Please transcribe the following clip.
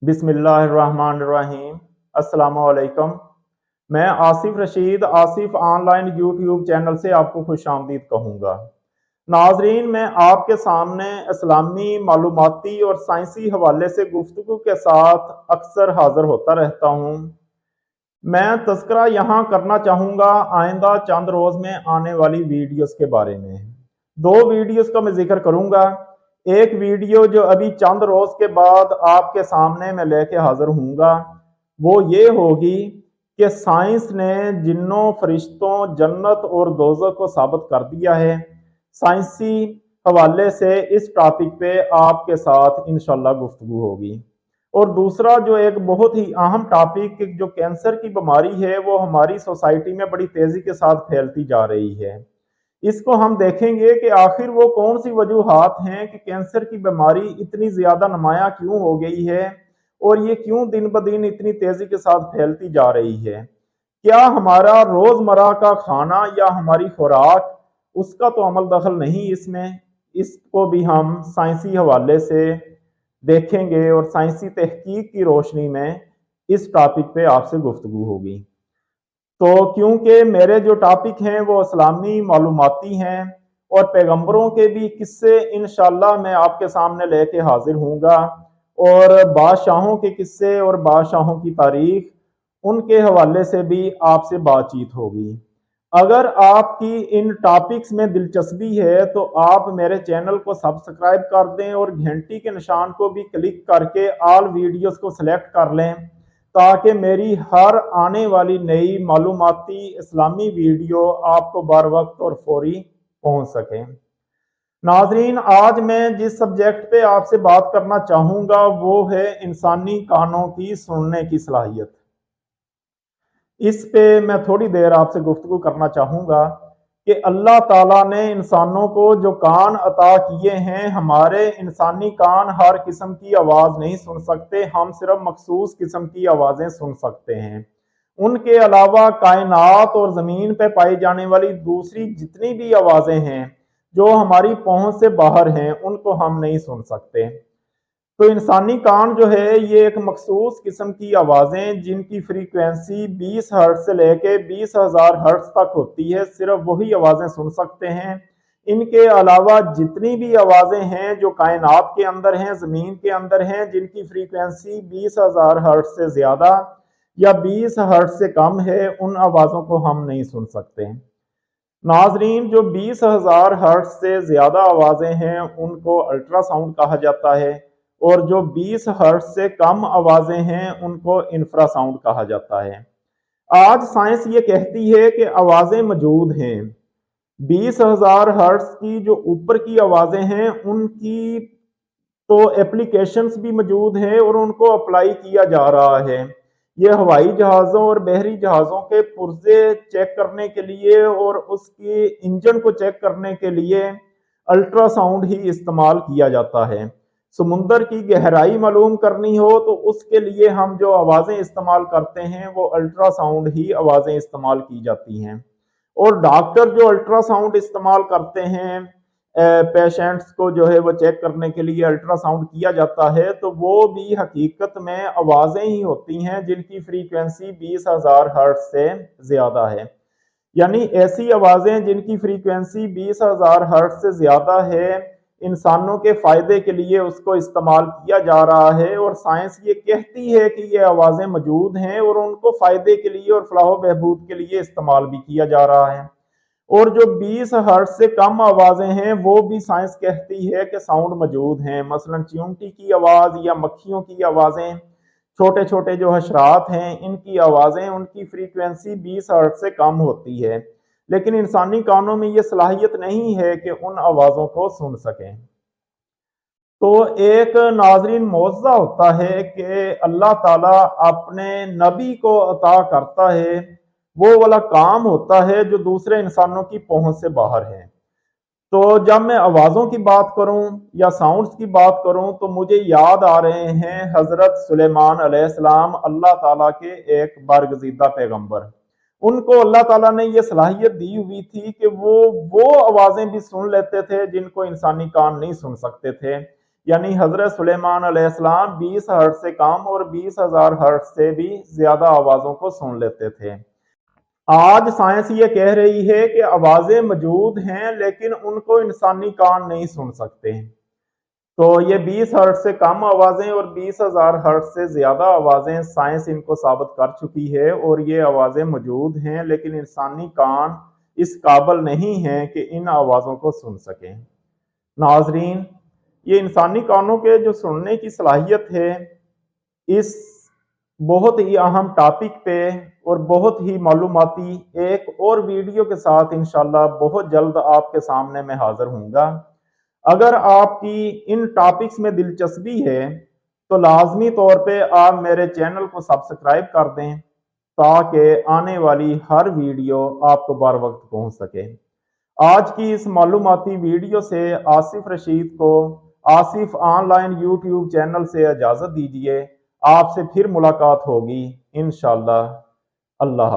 बिस्मिल्लाहिर्रहमानिर्रहीम। अस्सलामुअलैकुम। मैं Asif Rashid Asif online YouTube channel से आपको खुशामदीद कहूँगा। नाजरीन, मैं आपके सामने इस्लामी मालूमाती और साइंसी हवाले से गुफ्तगू के साथ अक्सर हाजिर होता रहता हूँ। मैं तज़किरा यहाँ करना चाहूँगा आइंदा चंद रोज़ में आने वाली वीडियोस के बारे में। दो वीडियोस का मैं जिक्र करूँगा। एक वीडियो जो अभी चंद रोज़ के बाद आपके सामने मैं लेके हाजिर हूँगा, वो ये होगी कि साइंस ने जिन्नों, फरिश्तों, जन्नत और दोज़ख को साबित कर दिया है। साइंसी हवाले से इस टॉपिक पे आपके साथ इंशाल्लाह गुफ्तगू होगी। और दूसरा जो एक बहुत ही अहम टॉपिक, जो कैंसर की बीमारी है, वो हमारी सोसाइटी में बड़ी तेज़ी के साथ फैलती जा रही है। इसको हम देखेंगे कि आखिर वो कौन सी वजूहात हैं कि कैंसर की बीमारी इतनी ज़्यादा नुमायाँ क्यों हो गई है और ये क्यों दिन ब दिन इतनी तेज़ी के साथ फैलती जा रही है। क्या हमारा रोज़मर्रा का खाना या हमारी खुराक, उसका तो अमल दखल नहीं इसमें। इसको भी हम साइंसी हवाले से देखेंगे और साइंसी तहकीक की रोशनी में इस टॉपिक पे आपसे गुफ्तगू होगी। तो क्योंकि मेरे जो टॉपिक हैं वो इस्लामी मालूमाती हैं और पैगंबरों के भी किस्से इंशाल्लाह मैं आपके सामने लेके हाजिर हूँगा, और बादशाहों के किस्से और बादशाहों की तारीख, उनके हवाले से भी आपसे बातचीत होगी। अगर आपकी इन टॉपिक्स में दिलचस्पी है तो आप मेरे चैनल को सब्सक्राइब कर दें और घंटी के निशान को भी क्लिक करके ऑल वीडियोस को सिलेक्ट कर लें, ताकि मेरी हर आने वाली नई मालूमाती इस्लामी वीडियो आपको बर वक्त और फौरी पहुंच सके। नाजरीन, आज मैं जिस सब्जेक्ट पे आपसे बात करना चाहूँगा वो है इंसानी कानों की सुनने की सलाहियत। इस पे मैं थोड़ी देर आपसे गुफ्तगू करना चाहूँगा कि अल्लाह ताला ने इंसानों को जो कान अता किए हैं, हमारे इंसानी कान हर किस्म की आवाज़ नहीं सुन सकते, हम सिर्फ मखसूस किस्म की आवाज़ें सुन सकते हैं। उनके अलावा कायनात और ज़मीन पे पाई जाने वाली दूसरी जितनी भी आवाज़ें हैं जो हमारी पहुँच से बाहर हैं, उनको हम नहीं सुन सकते। तो इंसानी कान जो है ये एक मखसूस किस्म की आवाज़ें, जिनकी फ्रीक्वेंसी 20 हर्ट्ज से लेके 20,000 हर्ट्ज तक होती है, सिर्फ वही आवाज़ें सुन सकते हैं। इनके अलावा जितनी भी आवाज़ें हैं जो कायनात के अंदर हैं, ज़मीन के अंदर हैं, जिनकी फ्रीक्वेंसी 20,000 हर्ट्ज से ज़्यादा या 20 हर्ट्ज से कम है, उन आवाज़ों को हम नहीं सुन सकते। नाजरीन, जो 20,000 हर्ट्ज से ज़्यादा आवाज़ें हैं उनको अल्ट्रासाउंड कहा जाता है, और जो 20 हर्ट्ज से कम आवाज़ें हैं उनको इंफ्रासाउंड कहा जाता है। आज साइंस ये कहती है कि आवाज़ें मौजूद हैं। 20,000 हर्ट्ज की जो ऊपर की आवाज़ें हैं उनकी तो एप्लीकेशंस भी मौजूद हैं और उनको अप्लाई किया जा रहा है। ये हवाई जहाज़ों और बहरी जहाज़ों के पुर्जे चेक करने के लिए और उसकी इंजन को चेक करने के लिए अल्ट्रासाउंड ही इस्तेमाल किया जाता है। समुंदर की गहराई मालूम करनी हो तो उसके लिए हम जो आवाज़ें इस्तेमाल करते हैं वो अल्ट्रासाउंड ही आवाज़ें इस्तेमाल की जाती हैं। और डॉक्टर जो अल्ट्रासाउंड इस्तेमाल करते हैं पेशेंट्स को जो है वो चेक करने के लिए अल्ट्रासाउंड किया जाता है, तो वो भी हकीकत में आवाज़ें ही होती हैं जिनकी फ्रीक्वेंसी 20,000 हर्ट्ज से ज़्यादा है। यानी ऐसी आवाज़ें जिनकी फ्रीक्वेंसी 20,000 हर्ट्ज से ज़्यादा है, इंसानों के फ़ायदे के लिए उसको इस्तेमाल किया जा रहा है, और साइंस ये कहती है कि ये आवाज़ें मौजूद हैं और उनको फ़ायदे के लिए और फलाह बहबूद के लिए इस्तेमाल भी किया जा रहा है। और जो 20 हर्ट्ज से कम आवाज़ें हैं वो भी साइंस कहती है कि साउंड मौजूद हैं। मसलन चींटी की आवाज़ या मक्खियों की आवाज़ें, छोटे छोटे जो हशरात हैं इनकी आवाज़ें, उनकी फ्रीक्वेंसी 20 हर्ट्ज से कम होती है, लेकिन इंसानी कानों में ये सलाहियत नहीं है कि उन आवाज़ों को सुन सकें। तो एक नाजरीन मौज़ा होता है कि अल्लाह ताला अपने नबी को अता करता है, वो वाला काम होता है जो दूसरे इंसानों की पहुंच से बाहर है। तो जब मैं आवाज़ों की बात करूं या साउंड्स की बात करूं तो मुझे याद आ रहे हैं हज़रत सुलेमान अलैहिस्सलाम, अल्लाह ताला के एक बरगज़ीदा पैगंबर। उनको अल्लाह ताला ने ये सलाहियत दी हुई थी कि वो आवाज़ें भी सुन लेते थे जिनको इंसानी कान नहीं सुन सकते थे। यानी हजरत सुलेमान अलैहिस्सलाम 20 हर्ट्ज से कम और 20,000 हर्ट्ज से भी ज्यादा आवाजों को सुन लेते थे। आज साइंस ये कह रही है कि आवाजें मौजूद हैं लेकिन उनको इंसानी कान नहीं सुन सकते। तो ये 20 हर्ट्ज से कम आवाजें और 20,000 हर्ट्ज से ज्यादा आवाजें साइंस इनको साबित कर चुकी है और ये आवाजें मौजूद हैं लेकिन इंसानी कान इस काबिल नहीं है कि इन आवाजों को सुन सकें। नाजरीन, ये इंसानी कानों के जो सुनने की सलाहियत है, इस बहुत ही अहम टॉपिक पे और बहुत ही मालूमाती एक और वीडियो के साथ इंशाल्लाह बहुत जल्द आपके सामने मैं हाजिर हूँगा। अगर आपकी इन टॉपिक्स में दिलचस्पी है तो लाजमी तौर पे आप मेरे चैनल को सब्सक्राइब कर दें ताकि आने वाली हर वीडियो आपको बर वक्त पहुँच सके। आज की इस मालूमाती वीडियो से आसिफ रशीद को आसिफ ऑनलाइन यूट्यूब चैनल से इजाज़त दीजिए। आपसे फिर मुलाकात होगी इंशाल्लाह। अल्लाह।